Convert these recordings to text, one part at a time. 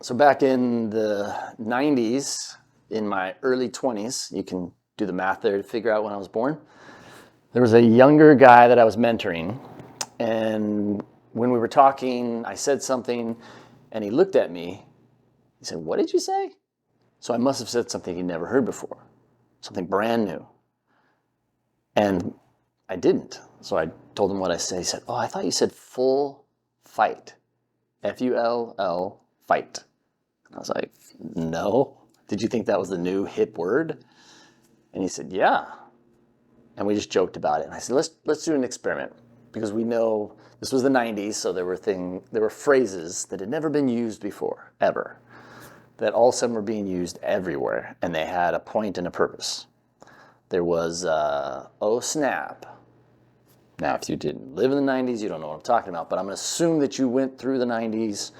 So back in the 90s, in my early 20s, you can do the math there to figure out when I was born. There was a younger guy that I was mentoring, and when we were talking, I said something, and he looked at me. He said, "What did you say?" So I must have said something he'd never heard before, something brand new. And I didn't. So I told him what I said. He said, "Oh, I thought you said full fight. Full fight." I was like, "No. Did you think that was the new hip word?" And he said, "Yeah." And we just joked about it. And I said, let's do an experiment, because we know this was the 90s, so there were phrases that had never been used before, ever, that all of a sudden were being used everywhere, and they had a point and a purpose. There was, "Oh snap." Now, if you didn't live in the 90s, you don't know what I'm talking about, but I'm going to assume that you went through the 90s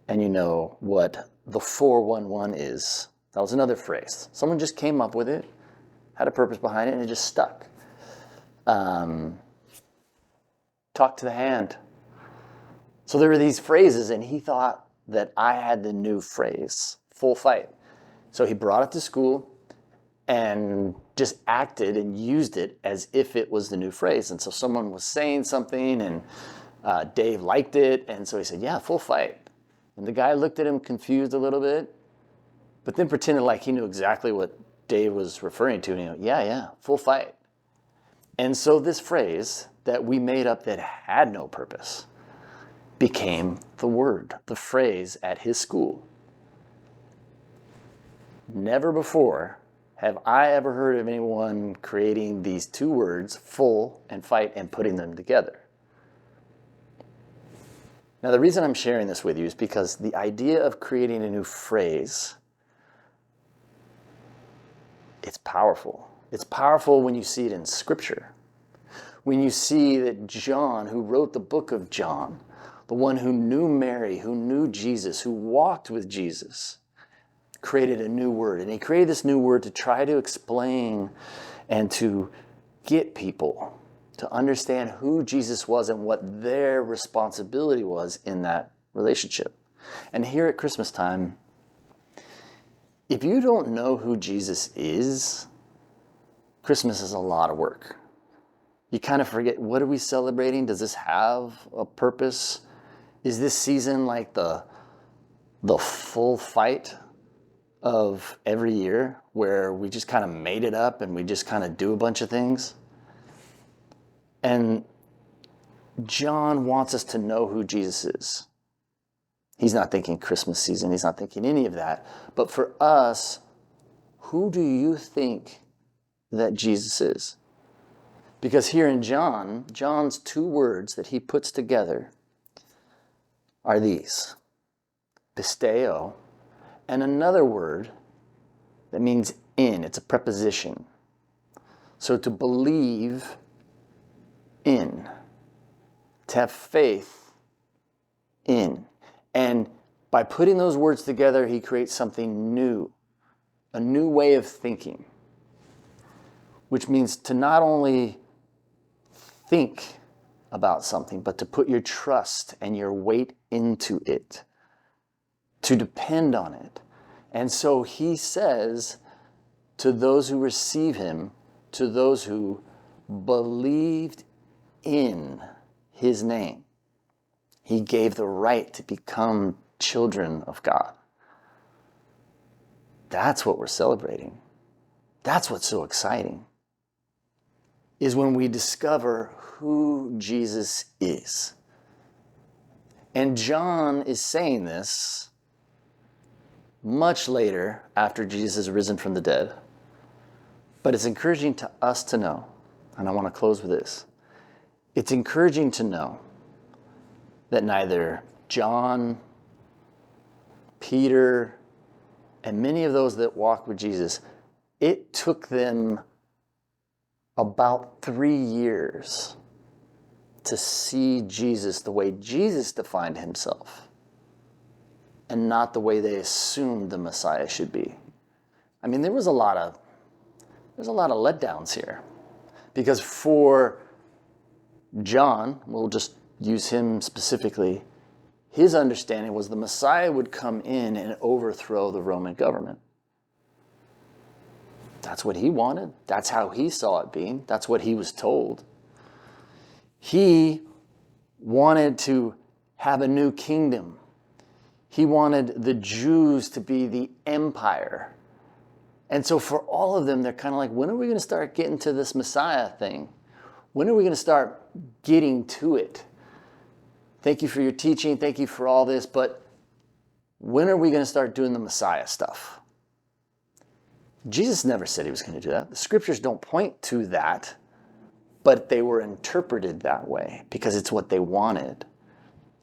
and you know what the 411 is. That was another phrase. Someone just came up with it, had a purpose behind it, and it just stuck. Talk to the hand. So there were these phrases, and he thought that I had the new phrase, full fight. So he brought it to school and just acted and used it as if it was the new phrase. And so someone was saying something, and Dave liked it, and so he said, "Yeah, full fight." And the guy looked at him confused a little bit, but then pretended like he knew exactly what Dave was referring to. And he went, yeah, full fight. And so this phrase that we made up that had no purpose became the word, the phrase at his school. Never before have I ever heard of anyone creating these two words, full and fight, and putting them together. Now, the reason I'm sharing this with you is because the idea of creating a new phrase, it's powerful. It's powerful when you see it in Scripture. When you see that John, who wrote the book of John, the one who knew Mary, who knew Jesus, who walked with Jesus, created a new word. And he created this new word to try to explain and to get people to understand who Jesus was and what their responsibility was in that relationship. And here at Christmas time, if you don't know who Jesus is, Christmas is a lot of work. You kind of forget, what are we celebrating? Does this have a purpose? Is this season like the full fight of every year, where we just kind of made it up and we just kind of do a bunch of things? And John wants us to know who Jesus is. He's not thinking Christmas season. He's not thinking any of that. But for us, who do you think that Jesus is? Because here in John, John's two words that he puts together are these: pisteo, and another word that means in. It's a preposition. So to believe in, to have faith in. And by putting those words together, he creates something new, a new way of thinking, which means to not only think about something, but to put your trust and your weight into it, to depend on it. And so he says to those who receive him, to those who believed in his name, he gave the right to become children of God. That's what we're celebrating. That's what's so exciting, is when we discover who Jesus is. And John is saying this much later, after Jesus has risen from the dead. But it's encouraging to us to know, and I want to close with this. It's encouraging to know that neither John, Peter, and many of those that walked with Jesus, it took them about 3 years to see Jesus the way Jesus defined himself, and not the way they assumed the Messiah should be. I mean, there's a lot of letdowns here, because for John, we'll just use him specifically, His understanding was the Messiah would come in and overthrow the Roman government. That's what he wanted. That's how he saw it being. That's what he was told. He wanted to have a new kingdom. He wanted the Jews to be the empire. And so for all of them, they're kind of like, when are we going to start getting to this Messiah thing? When are we going to start getting to it? Thank you for your teaching. Thank you for all this. But when are we going to start doing the Messiah stuff? Jesus never said he was going to do that. The scriptures don't point to that, but they were interpreted that way because it's what they wanted.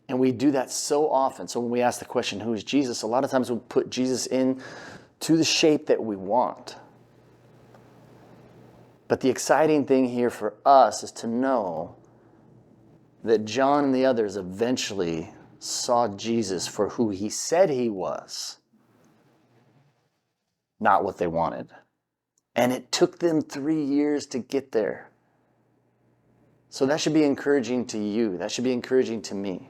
And we do that so often. So when we ask the question, who is Jesus? A lot of times we put Jesus in to the shape that we want. But the exciting thing here for us is to know that John and the others eventually saw Jesus for who he said he was, not what they wanted. And it took them 3 years to get there. So that should be encouraging to you. That should be encouraging to me.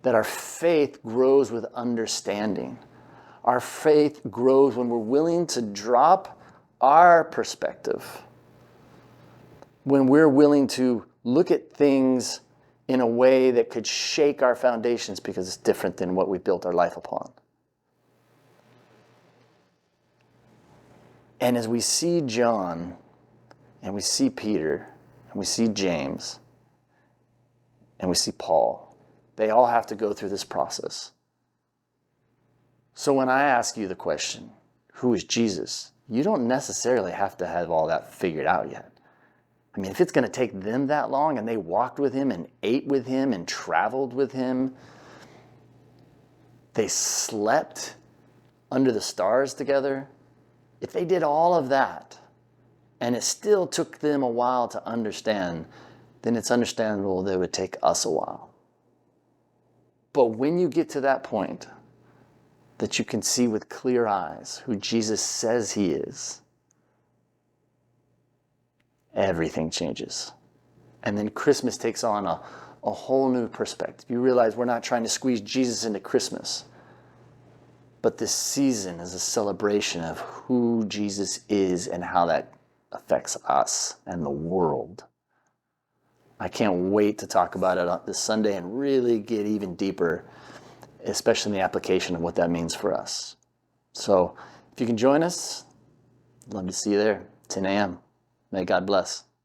That our faith grows with understanding. Our faith grows when we're willing to drop our perspective. When we're willing to look at things in a way that could shake our foundations because it's different than what we built our life upon. And as we see John, and we see Peter, and we see James, and we see Paul, they all have to go through this process. So when I ask you the question, who is Jesus? You don't necessarily have to have all that figured out yet. I mean, if it's going to take them that long and they walked with him and ate with him and traveled with him, they slept under the stars together. If they did all of that and it still took them a while to understand, then it's understandable that it would take us a while. But when you get to that point that you can see with clear eyes who Jesus says he is, everything changes. And then Christmas takes on a whole new perspective. You realize we're not trying to squeeze Jesus into Christmas, but this season is a celebration of who Jesus is and how that affects us and the world. I can't wait to talk about it this Sunday and really get even deeper, especially in the application of what that means for us. So if you can join us, I'd love to see you there, 10 a.m. May God bless.